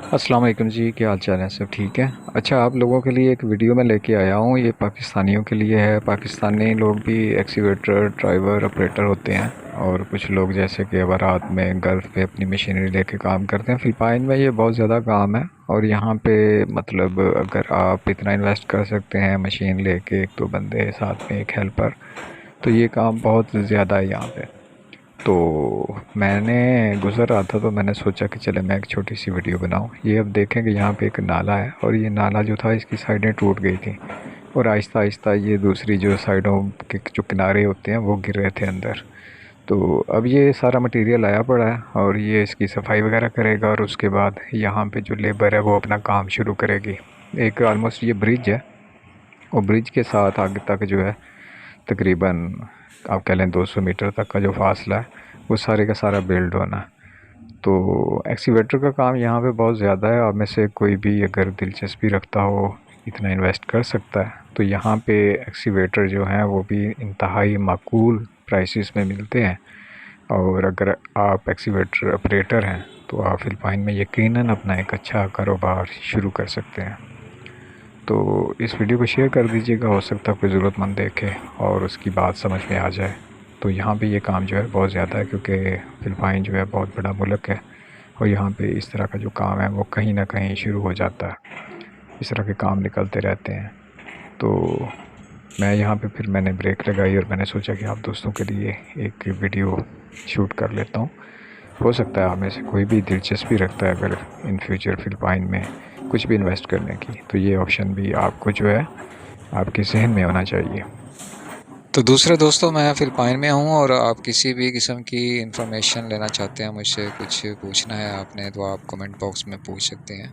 अस्सलाम वालेकुम जी, क्या हाल चाल है? सब ठीक है। अच्छा, आप लोगों के लिए एक वीडियो मैं लेके आया हूँ। ये पाकिस्तानियों के लिए है। पाकिस्तानी लोग भी एक्सीवेटर ड्राइवर ऑपरेटर होते हैं, और कुछ लोग जैसे कि बारात में गल्फ़ पे अपनी मशीनरी लेके काम करते हैं। फ़िलिपाइन में ये बहुत ज़्यादा काम है। और यहाँ पे मतलब अगर आप इतना इन्वेस्ट कर सकते हैं मशीन लेके, एक दो बंदे साथ में, एक हेल्पर, तो ये काम बहुत ज़्यादा है यहाँ पे। तो मैंने गुज़र रहा था तो मैंने सोचा कि चले मैं एक छोटी सी वीडियो बनाऊं। ये अब देखें कि यहाँ पे एक नाला है, और ये नाला जो था इसकी साइडें टूट गई थी, और आहिस्ता आहिस्ता ये दूसरी जो साइडों के जो किनारे होते हैं वो गिर रहे थे अंदर। तो अब ये सारा मटेरियल आया पड़ा है, और ये इसकी सफाई वगैरह करेगा, और उसके बाद यहाँ पे जो लेबर है वो अपना काम शुरू करेगी। एक ऑलमोस्ट ये ब्रिज है, और ब्रिज के साथ आगे तक जो है तकरीबन आप कह लें 200 मीटर तक का जो फासला है वो सारे का सारा बिल्ड होना है। तो एक्सीवेटर का काम यहाँ पे बहुत ज़्यादा है। आप में से कोई भी अगर दिलचस्पी रखता हो, इतना इन्वेस्ट कर सकता है, तो यहाँ पे एक्सीवेटर जो हैं वो भी इंतहाई माकूल प्राइसेस में मिलते हैं। और अगर आप एक्सीवेटर ऑपरेटर हैं तो आप फ़िलिपाइन में यकीनन अपना एक अच्छा कारोबार शुरू कर सकते हैं। तो इस वीडियो को शेयर कर दीजिएगा, हो सकता है कोई ज़रूरतमंद देखे और उसकी बात समझ में आ जाए। तो यहाँ पे ये काम जो है बहुत ज़्यादा है, क्योंकि फ़िलिपाइन जो है बहुत बड़ा मुल्क है, और यहाँ पे इस तरह का जो काम है वो कहीं ना कहीं शुरू हो जाता है। इस तरह के काम निकलते रहते हैं। तो मैं यहाँ पे फिर मैंने ब्रेक लगाई, और मैंने सोचा कि आप दोस्तों के लिए एक वीडियो शूट कर लेता हूँ। हो सकता है आप में से कोई भी दिलचस्पी रखता है अगर इन फ्यूचर फ़िलिपाइन में कुछ भी इन्वेस्ट करने की, तो ये ऑप्शन भी आपको जो है आपके ज़हन में होना चाहिए। तो दूसरे दोस्तों, मैं फ़िलिपाइन में हूँ और आप किसी भी किस्म की इन्फॉर्मेशन लेना चाहते हैं, मुझसे कुछ पूछना है आपने, तो आप कमेंट बॉक्स में पूछ सकते हैं।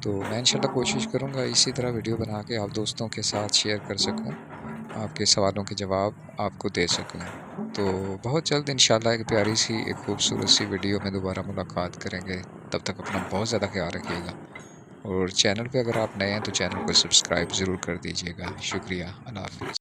तो मैं इंशाल्लाह कोशिश करूँगा इसी तरह वीडियो बना के आप दोस्तों के साथ शेयर कर सकूँ, आपके सवालों के जवाब आपको दे सकूँ। तो बहुत जल्द इंशाल्लाह एक प्यारी सी एक खूबसूरत सी वीडियो में दोबारा मुलाकात करेंगे। तब तक अपना बहुत ज़्यादा ख्याल रखिएगा, और चैनल पे अगर आप नए हैं तो चैनल को सब्सक्राइब ज़रूर कर दीजिएगा। शुक्रिया। अल्लाह हाफ़िज़।